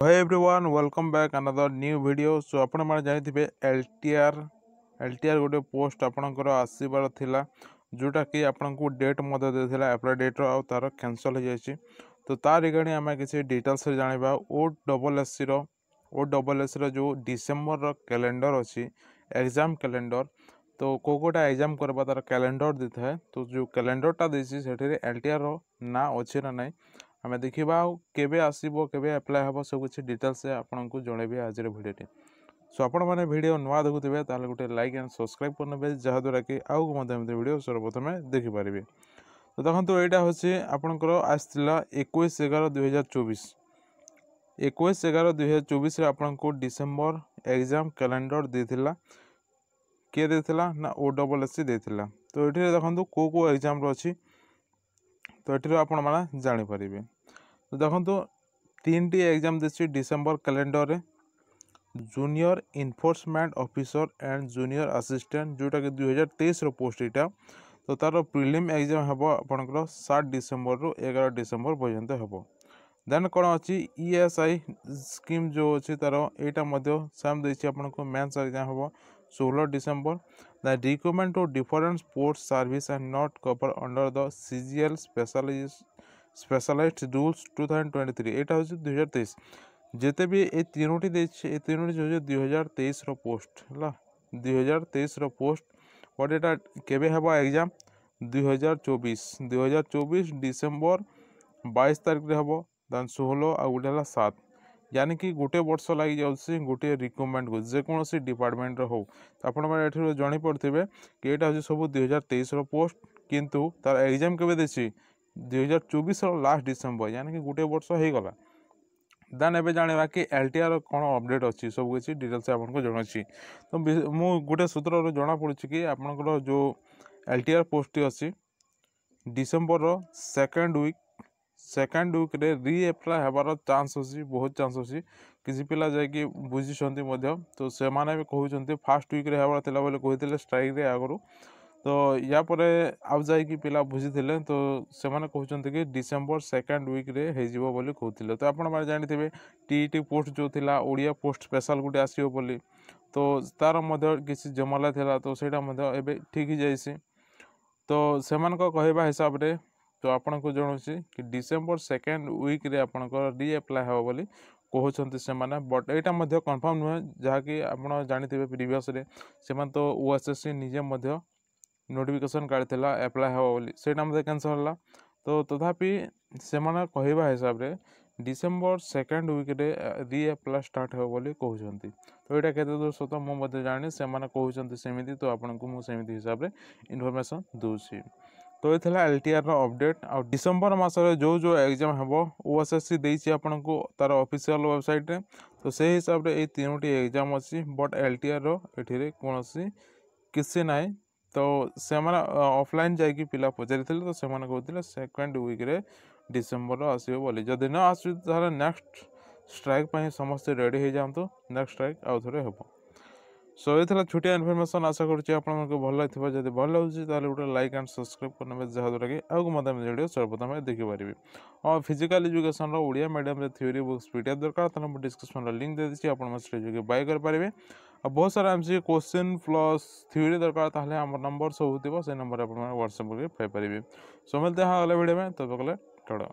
Hi everyone, welcome back another new video. So आपण माने जानिथिबे LTR गोटे पोस्ट आपणकर आसीबार थिला जोटा कि आपनको डेट मध्य देथिला अप्लाई डेट रो तार कैंसिल हो जायछि। तो तार रिगार्डिंग हमें किसी डिटेल्स रे जानिबा ओ डबल एस रो जो डिसेंबर रो कैलेंडर अछि एग्जाम कैलेंडर। तो कोकोटा एग्जाम करबा तार कैलेंडर देता है। तो जो कैलेंडरटा देछि सेठरे LTR रो ना अछि ना नै आमे देखिबा केबे आसीबो केबे अप्लाई हबो सब किछि डिटेल्स से आपनको जणेबी आज रे भिडियो टे। सो आपण माने वीडियो नुआ देखुथिबे ताले गुटे लाइक एंड सब्सक्राइब करनेबे जहा द्वारा कि आउ मते वीडियो सर्वप्रथमे देखि पारिबे। तो देखंतु एटा होछि आपनकर आस्थिला 21/11/2024 21/11/2024 रे आपनको डिसेंबर एग्जाम कैलेंडर देथिला के देथिला ना OSS देथिला। तो एठी देखंतु को एग्जाम रो अछि तो एठी आपण माने जानि पारिबे। तो देखो तीन टी एग्जाम देछि डिसेंबर कैलेंडर रे junior enforcement officer and junior assistant जोटा कि 2023 रो पोस्ट इटा। तो तार प्रिलिम एग्जाम हबो आपनकर 7 डिसेंबर रु 11 डिसेंबर पर्यंत हबो। देन कोन अछि ESI स्कीम जो अछि तार एटा मध्ये सेम देछि आपनको मेंस एग्जाम हबो 16 December. The requirement to different sports service and not cover under the CGL specialised rules 2023 एटा होछि 2023 जेते भी ए तीनोटी देछि ए तीनोटी जो 2023 रो पोस्ट हला 2023 रो पोस्ट बट एटा केबे हबा एग्जाम 2024 डिसेंबर 22 तारिख रे हबो देन 16 आ गुटे हला 7 यानी कि गुटे वर्ष लागि जाउछि गुटे रिक्वायरमेंट को जे कोनोसी डिपार्टमेंट रो हो। तो आपण माने एठी जणी पड़थिबे कि एटा होछि सब 2023 रो पोस्ट किंतु तार एग्जाम केबे देछि 2024 रो लास्ट डिसेंबर यानी कि गुटे वर्ष हे गला। देन एबे जानिबा कि LTR कोन अपडेट अछि सब किछि डिटेल्स आपनको जणाछि। तो मु गुटे सूत्र रो जणा पड़छि कि आपनकर जो LTR पोस्ट अछि डिसेंबर रो सेकंड वीक रे री अप्लाई हबार चांस अछि बहुत चांस अछि। किछि पिला जाय कि बुझि छथि मध्य तो से माने भी कहउछथि फर्स्ट वीक रे हबार तिला बोले कहितले स्ट्राइक रे आगरो। तो या परे आउ जाय कि पिला बुझी थिले तो से माने कहउछथि कि डिसेंबर सेकंड वीक रे हे जिवो बोली कहउथिले। तो आपण माने जानि थिबे TET पोस्ट जो थिला ओडिया पोस्ट स्पेशल गुटे आसीयो बोली तो तार मध्य किछि जमला थिला तो सेटा मध्य एबे ठीक ही जायसी। तो सेमान को कहबा हिसाब रे तो आपण को जणुसी कि डिसेंबर सेकंड वीक रे आपण को री अप्लाई हो बोली कहउछथि से माने बट एटा मध्य कंफर्म नुहे जहा कि आपण जानि थिबे प्रीवियस रे सेमान तो OSSC निजे मध्य नोटिफिकेशन काढिथिला अप्लाई हो बोली सेटा मध्य कैंसिल होला। तो तथापि से माने कहबा हिसाब रे डिसेंबर सेकंड वीक रे री अप्लाई स्टार्ट हो बोली कहउछथि। तो एटा केते दूर सत मो मध्य जानि से माने कहउछथि सेमिति तो आपण को मु सेमिति हिसाब रे इन्फॉर्मेशन दोछि। तो ये थिला LTR रो अपडेट आ डिसेंबर मास रे जो एग्जाम हबो OSSC देछि आपण को तार ऑफिशियल वेबसाइट रे। तो से हिसाब रे ए तीनोटी एग्जाम अछि बट LTR रो एठी रे कोनोसी किछि नाइ। तो से माने ऑफलाइन जाय कि पिला पचारिथिले तो से माने कहथिले सेकंड वीक रे डिसेंबर रो आसीबो बोली जदि न आसु तार नेक्स्ट स्ट्राइक पई समस्त रेडी हे जांतो नेक्स्ट स्ट्राइक आउ थरे हबो। सो ये थिला छोटिया इन्फॉर्मेशन आशा करछि आपण को भल लागिथिबो जदि भल लागुछि ताले गुटे लाइक एंड सब्सक्राइब करनेबे जहा द्वारा कि आगु मते वीडियो सर्वप्रथम देखि पारिबे। और फिजिकल एजुकेशन रो ओडिया मीडियम रे थ्योरी बुक्स PDF दरकार तने मु डिस्क्रिप्शन रो लिंक दे दिछि आपण मस्टे जो बाय कर पारिबे। और बहुत सारा MCQ क्वेश्चन प्लस थ्योरी दरकार ताले हमर नंबर सब होतिबो से नंबर आपण WhatsApp रे पाइ पारिबे। सो मिलते हैं अगले वीडियो में तब तक के लिए टाटा।